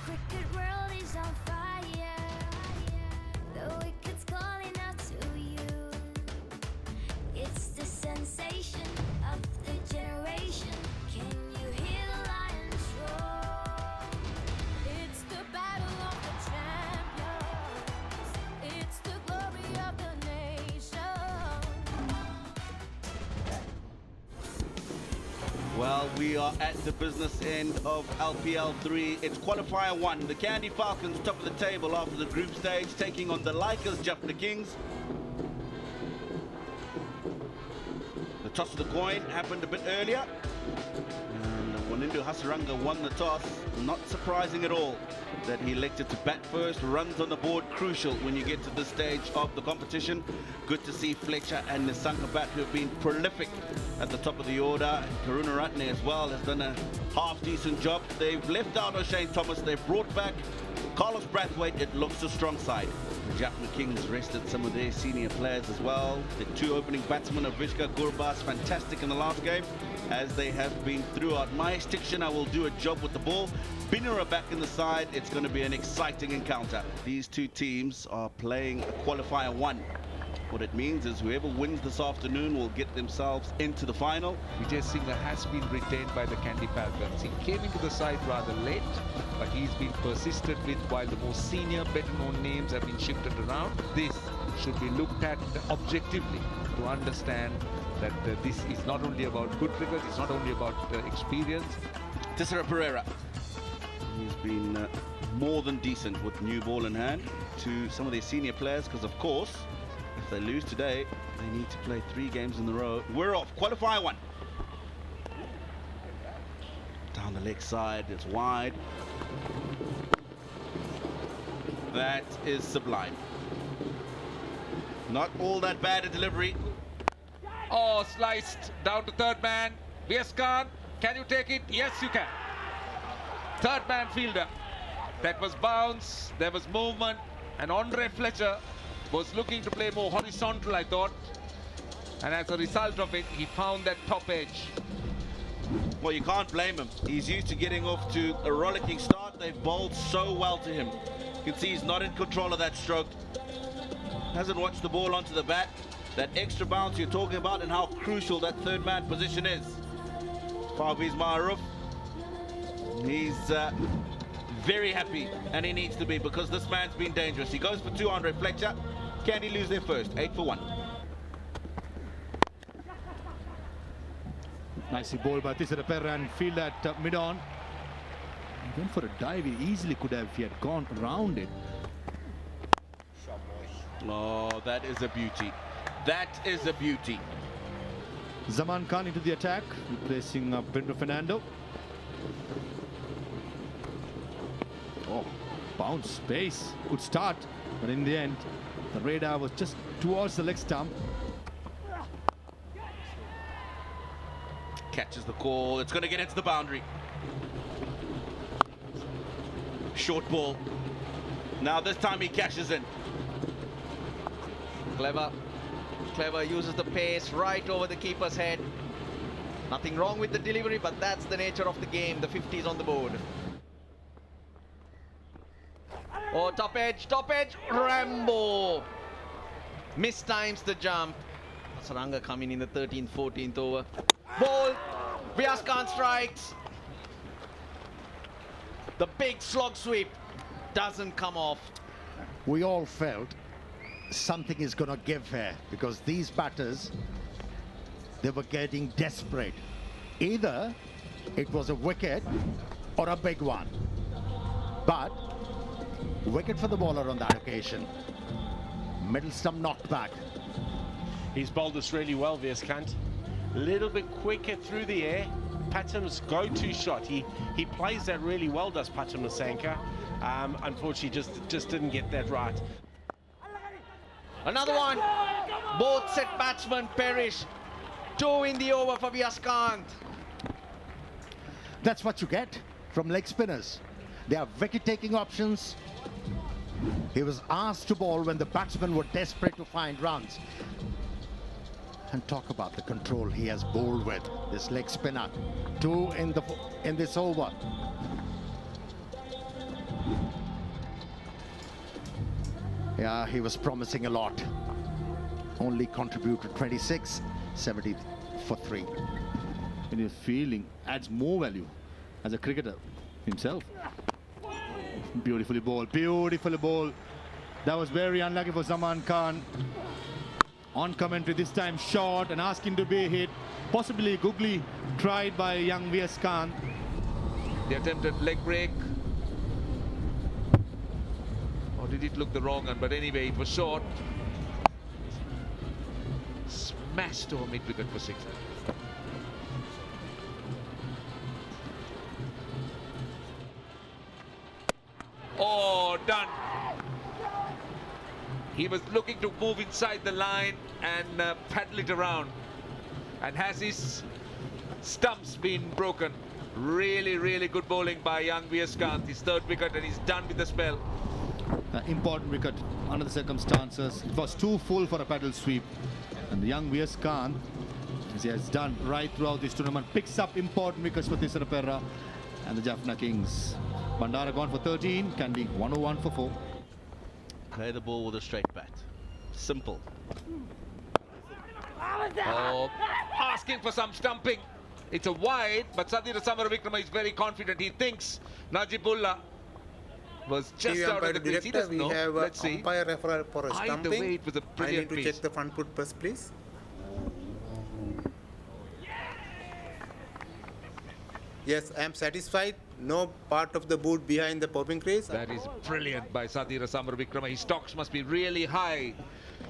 cricket world is on fire. The wicket's calling out to you. It's the sensation of the generation. Can you hear the lions roar? It's the battle of the champions. It's the glory of the nation. Well, we are at the business end of LPL 3. It's qualifier 1. The Kandy Falcons top of the table after the group stage, taking on the Lakers Jaffna Kings. The toss of the coin happened a bit earlier. And Wanindu Hasaranga won the toss. Not surprising at all that he elected to bat first. Runs on the board, crucial when you get to this stage of the competition. Good to see Fletcher and Nisanka Bat, who have been prolific at the top of the order. Karuna Ratne as well has done a half-decent job. They've left out O'Shane Thomas. They've brought back Carlos Brathwaite. It looks a strong side. The Jaffna Kings rested some of their senior players as well. The two opening batsmen of Vishka Gurbas, fantastic in the last game, as they have been throughout. Mahesh Tikshana will do a job with the ball. Binura back in the side. It's going to be an exciting encounter. These two teams are playing a qualifier 1. What it means is whoever wins this afternoon will get themselves into the final. Vijay Singha has been retained by the Kandy Falcons. He came into the side rather late, but he's been persisted with while the more senior, better-known names have been shifted around. This should be looked at objectively to understand that this is not only about good cricket, it's not only about experience. Tissera Pereira. He's been more than decent with new ball in hand to some of their senior players, because of course, if they lose today, they need to play 3 games in a row. We're off. Qualifier 1. Down the leg side, it's wide. That is sublime. Not all that bad a delivery. Oh, sliced down to third man. Vias Khan, can you take it? Yes, you can. Third man fielder. That was bounce, there was movement, and Andre Fletcher was looking to play more horizontal, I thought. And as a result of it, he found that top edge. Well, you can't blame him. He's used to getting off to a rollicking start. They've bowled so well to him. You can see he's not in control of that stroke. Hasn't watched the ball onto the bat. That extra bounce you're talking about and how crucial that third man position is. Parviz Maharouf, he's very happy, and he needs to be, because this man's been dangerous. He goes for 2, Andre Fletcher. Can he lose their first? 8 for 1. Nicely bowled by Tissera Pereira and field at mid-on. He went for a dive. He easily could have, if he had gone around it. Oh, that is a beauty. That is a beauty. Zaman Khan into the attack, replacing Pedro Fernando. Oh, bounce, space, good start, but in the end, the radar was just towards the leg stump. Catches the call. It's going to get into the boundary. Short ball. Now this time he cashes in. Clever uses the pace right over the keeper's head. Nothing wrong with the delivery, but that's the nature of the game. The 50s on the board. Oh, top edge, Rambo! Mistimes the jump. Saranga coming in the 13th, 14th over. Ball, Vias Khan strikes. The big slog sweep doesn't come off. We all felt something is going to give here, because these batters, they were getting desperate. Either it was a wicket or a big one. But wicket for the bowler on that occasion. Middle stump knocked back. He's bowled this really well, Vias Khan. A little bit quicker through the air. Patam's go-to shot. He plays that really well, does Patam Nisanka. Unfortunately, just didn't get that right. Another one. Both set batsmen perish. 2 in the over for Vias Khan. That's what you get from leg spinners. They are wicket-taking options. He was asked to bowl when the batsmen were desperate to find runs. And talk about the control he has bowled with, this leg spinner. 2 in this over. Yeah, he was promising a lot. Only contributed 26, 70 for 3. And his feeling adds more value as a cricketer himself. Beautifully bowled, beautifully bowled. That was very unlucky for Zaman Khan. On commentary this time, short and asking to be hit. Possibly googly tried by young V.S. Khan. The attempted leg break. Or did it look the wrong one? But anyway, it was short. Smashed over mid-wicket for 6. Oh, done. He was looking to move inside the line and paddle it around. And has his stumps been broken? Really, really good bowling by young V.S. Khan. His 3rd wicket, and he's done with the spell. Important wicket under the circumstances. It was too full for a paddle sweep. And the young V.S. Khan, as he has done right throughout this tournament, picks up important wickets for Thisara Perera and the Jaffna Kings. Bandara gone for 13, Kandy 101 for 4. Play the ball with a straight bat. Simple. Oh, asking for some stumping. It's a wide, but Sathira Samaravikrama is very confident. He thinks Najibullah was just out of the crease. He doesn't know. Let's see. Umpire referral for a Either way, it was a I brilliant need to piece. check the front foot first, please. Yes, I am satisfied. No part of the boot behind the popping crease. That is brilliant by Sathira Samaravikrama. His stocks must be really high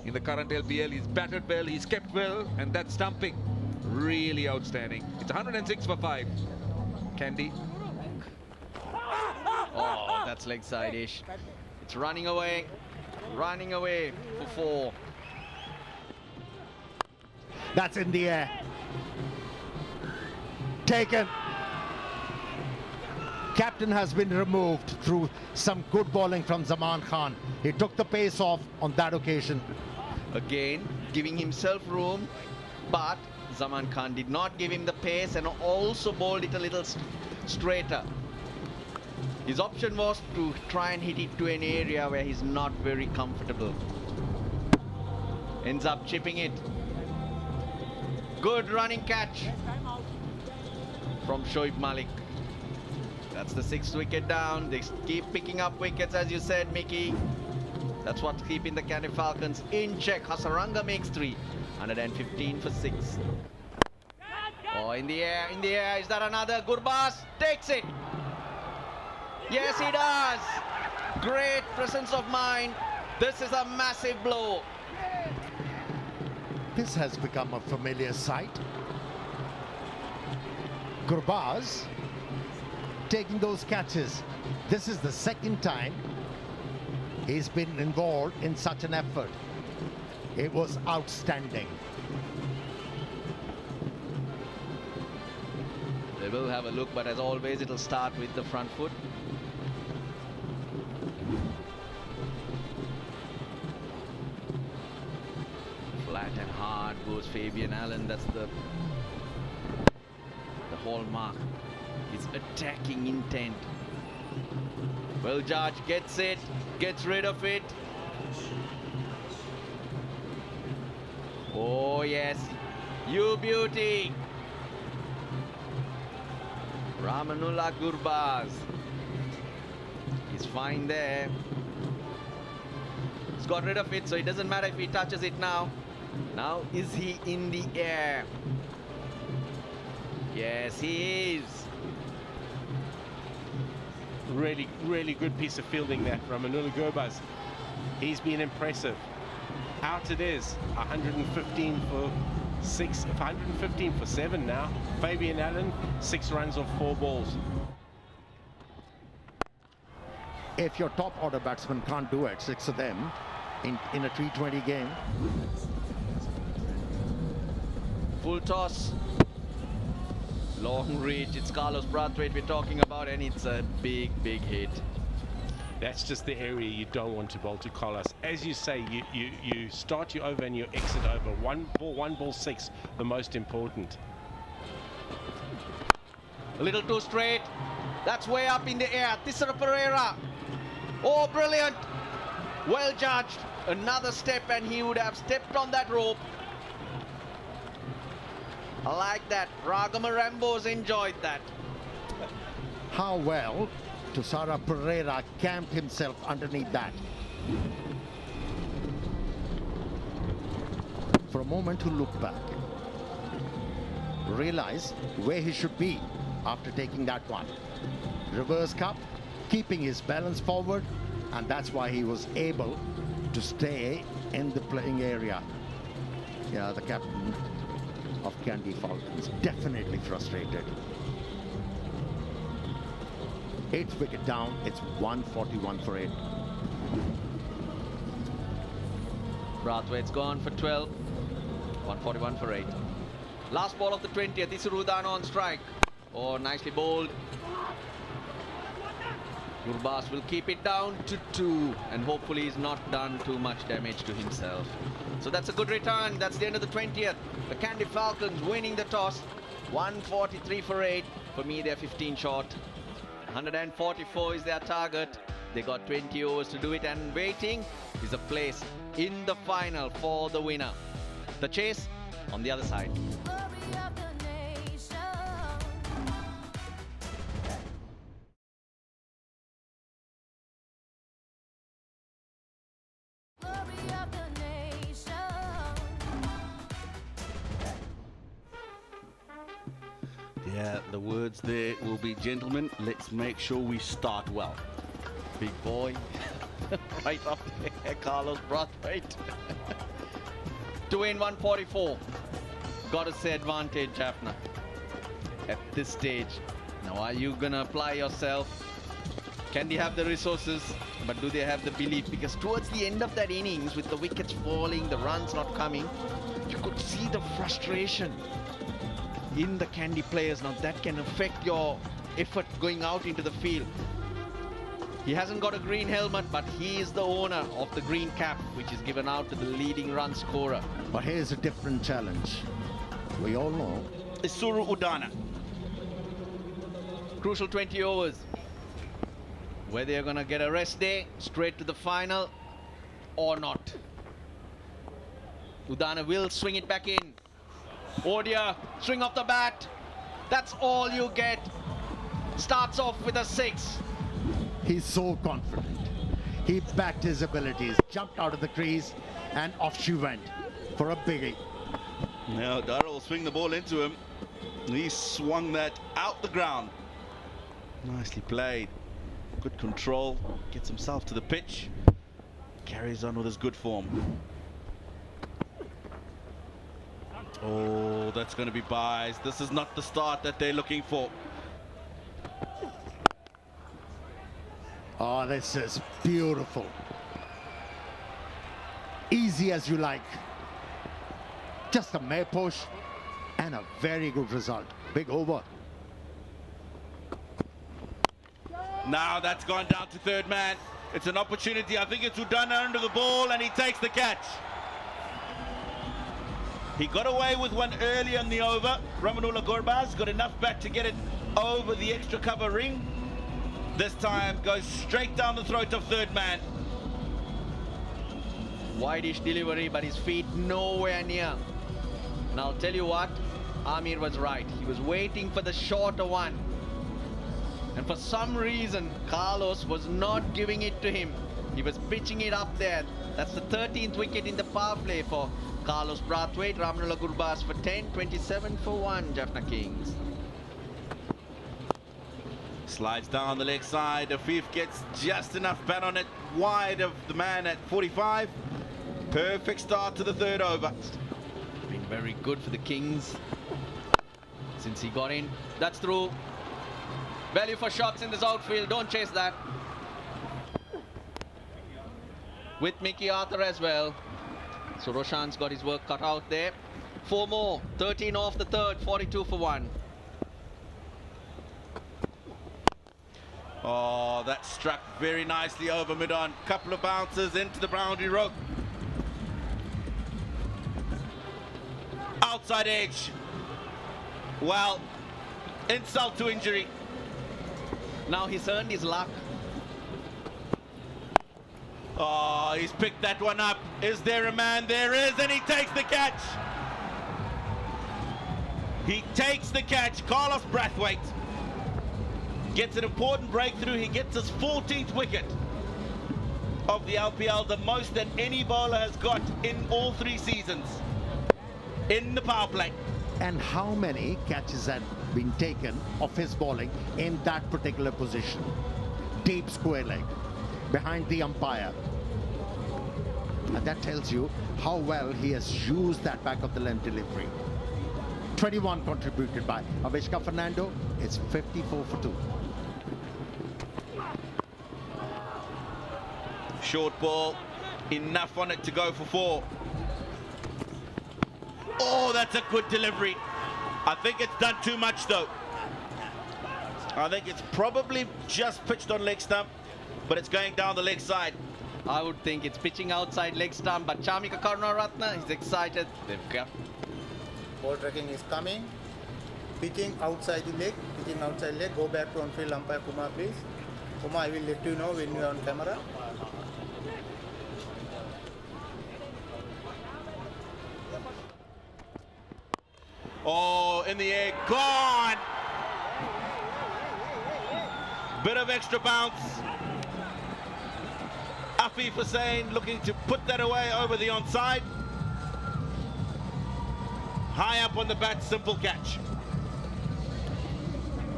in the current LPL. He's batted well, he's kept well, and that stumping, really outstanding. It's 106 for 5. Kandy. Oh, that's leg side-ish. It's running away for 4. That's in the air. Taken. Captain has been removed through some good bowling from Zaman Khan. He took the pace off on that occasion. Again, giving himself room, but Zaman Khan did not give him the pace and also bowled it a little straighter. His option was to try and hit it to an area where he's not very comfortable. Ends up chipping it. Good running catch from Shoaib Malik. That's the 6th wicket down. They keep picking up wickets, as you said, Mickey. That's what's keeping the Kandy Falcons in check. Hasaranga makes 3. 115 for 6. Oh, in the air, in the air. Is that another? Gurbaz takes it. Yes, he does. Great presence of mind. This is a massive blow. This has become a familiar sight. Gurbaz taking those catches. This is the 2nd time he's been involved in such an effort. It was outstanding. They will have a look, but as always, it'll start with the front foot. Flat and hard goes Fabian Allen. That's the hallmark. His attacking intent. Well, Judge gets it, gets rid of it. Oh, yes. You beauty. Ramanullah Gurbaz. He's fine there. He's got rid of it, so it doesn't matter if he touches it now. Now, is he in the air? Yes, he is. Really, really good piece of fielding there from Ramanullah Gurbaz. He's been impressive. Out it is, 115 for 6, 115 for 7 now. Fabian Allen, 6 runs off 4 balls. If your top order batsman can't do it, 6 of them in a T20 game. Full toss. Long reach. It's Carlos Brathwaite we're talking about, and it's a big, big hit. That's just the area you don't want to bowl to, Carlos. As you say, you start your over and you exit over. One ball 6, the most important. A little too straight. That's way up in the air. Thisara Perera. Oh, brilliant. Well judged. Another step and he would have stepped on that rope. I like that. Ragama Rambo's enjoyed that. How well Tussara Pereira camped himself underneath that. For a moment to look back, realize where he should be after taking that one. Reverse cup, keeping his balance forward, and that's why he was able to stay in the playing area. Yeah, the captain of Kandy Falcons definitely frustrated. 8th wicket down, it's 141 for 8. Brathwaite's gone for 12. 141 for 8. Last ball of the 20th. Isuru Udana on strike. Oh, nicely bowled. Gurbas will keep it down to 2 and hopefully he's not done too much damage to himself. So that's a good return. That's the end of the 20th. The Kandy Falcons winning the toss. 143 for 8. For me, they're 15 short. 144 is their target. They got 20 overs to do it, and waiting is a place in the final for the winner. The chase on the other side. Glory of the nation. Glory of the nation. Yeah, the words there will be, gentlemen, let's make sure we start well. Big boy. Right up there, Carlos Brathwaite. To win 144. Got to say advantage, Jaffna. At this stage. Now, are you going to apply yourself? Can they have the resources? But do they have the belief? Because towards the end of that innings, with the wickets falling, the runs not coming, you could see the frustration in the Kandy players. Now, that can affect your effort going out into the field. He hasn't got a green helmet, but he is the owner of the green cap, which is given out to the leading run scorer. But here's a different challenge. We all know Isuru Udana. Crucial 20 overs. Whether you're going to get a rest day, straight to the final, or not. Udana will swing it back in. Oh dear, swing off the bat. That's all you get. Starts off with a 6. he's so confident. He backed his abilities, jumped out of the crease, and off she went for a biggie. Now Darrell will swing the ball into him. He swung that out the ground. Nicely played. Good control. Gets himself to the pitch. Carries on with his good form. Oh, that's going to be buys. This is not the start that they're looking for. Oh, this is beautiful. Easy as you like. Just a mere push and a very good result. Big over. Now that's gone down to third man. It's an opportunity. I think it's Udana under the ball and he takes the catch. He got away with one earlier in the over. Ramanullah Gurbas got enough back to get it over the extra cover ring. This time goes straight down the throat of third man. Wide-ish delivery, but his feet nowhere near. And I'll tell you what, Amir was right. He was waiting for the shorter one. And for some reason, Carlos was not giving it to him. He was pitching it up there. That's the 13th wicket in the power play for Carlos Brathwaite. Ramanullah Gurbas for 10, 27 for 1, Jaffna Kings. Slides down the leg side. Afif gets just enough bat on it, wide of the man at 45. Perfect start to the third over. Been very good for the Kings since he got in. That's through. Value for shots in this outfield. Don't chase that. With Mickey Arthur as well. So Roshan's got his work cut out there. 4 more. 13 off the third. 42 for 1. Oh, that struck very nicely over mid-on. Couple of bounces into the boundary rope. Outside edge. Well, insult to injury. Now he's earned his luck. Oh, he's picked that one up. Is there a man? There is, and he takes the catch. He takes the catch. Carlos Brathwaite gets an important breakthrough. He gets his 14th wicket of the LPL, the most that any bowler has got in all 3 seasons in the power play. And how many catches had been taken of his bowling in that particular position? Deep square leg, behind the umpire. And that tells you how well he has used that back of the length delivery. 21 contributed by Avishka Fernando. It's 54 for 2. Short ball, enough on it to go for 4. Oh, that's a good delivery. I think it's done too much though. I think it's probably just pitched on leg stump, but it's going down the leg side. I would think it's pitching outside leg stump, but Chamika Karunaratne is excited. They've got Ball tracking is coming. Pitching outside the leg. Pitching outside leg. Go back to on-field umpire Kumar, please. Kumar, I will let you know when you are on camera. Oh, in the air, gone. Bit of extra bounce. Afif Hussain looking to put that away over the onside. High up on the bat, simple catch.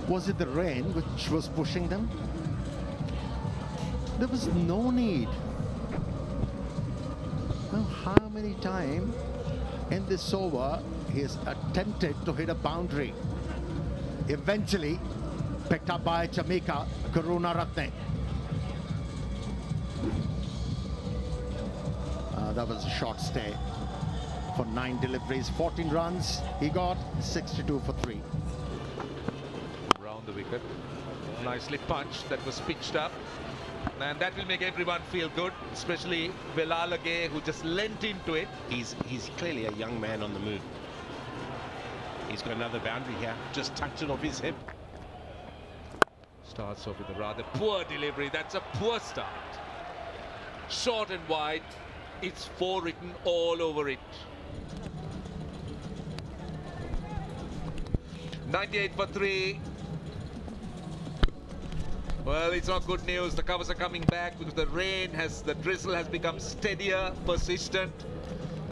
Was it the rain which was pushing them? There was no need. Now, how many times in this over he has attempted to hit a boundary? Eventually picked up by Chamika Karunaratne. That was a short stay. For 9 deliveries, 14 runs, he got 62 for 3. Round the wicket. Nicely punched. That was pitched up. And that will make everyone feel good, especially Velalage, who just lent into it. He's clearly a young man on the move. He's got another boundary here. Just tucked it off his hip. Starts off with a rather poor delivery. That's a poor start. Short and wide. It's 4 written all over it. 98 for 3. Well, it's not good news. The covers are coming back because the drizzle has become steadier, persistent,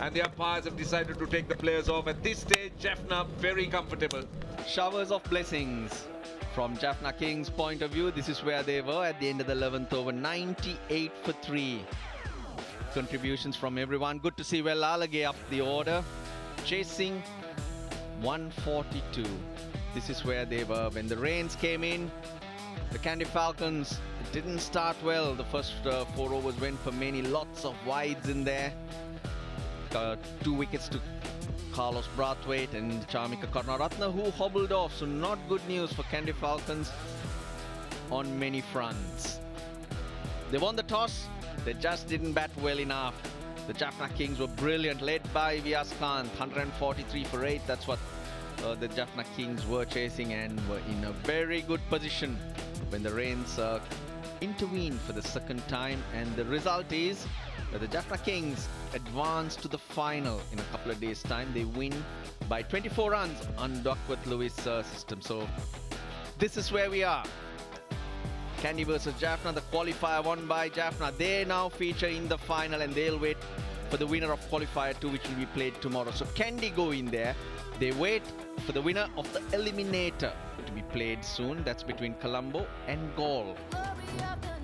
and the umpires have decided to take the players off. At this stage, Jaffna very comfortable. showers of blessings. From Jaffna Kings' point of view, this is where they were at the end of the 11th over. 98 for 3. Contributions from everyone. Good to see Velalage up the order. Chasing 142. This is where they were when the rains came in. The Kandy Falcons didn't start well. The first 4 overs went for many. Lots of wides in there. 2 wickets to Carlos Brathwaite and Chamika Karunaratne, who hobbled off. So not good news for Kandy Falcons on many fronts. They won the toss. They just didn't bat well enough. The Jaffna Kings were brilliant, led by Vyas Khan, 143 for 8. That's what the Jaffna Kings were chasing, and were in a very good position when the rains intervened for the second time. And the result is that the Jaffna Kings advance to the final in a couple of days' time. They win by 24 runs on Duckworth Lewis system. So this is where we are. Kandy versus Jaffna, the qualifier won by Jaffna. They now feature in the final, and they'll wait for the winner of qualifier 2, which will be played tomorrow. So Kandy go in there. They wait for the winner of the eliminator to be played soon. That's between Colombo and Gaul. Glory of the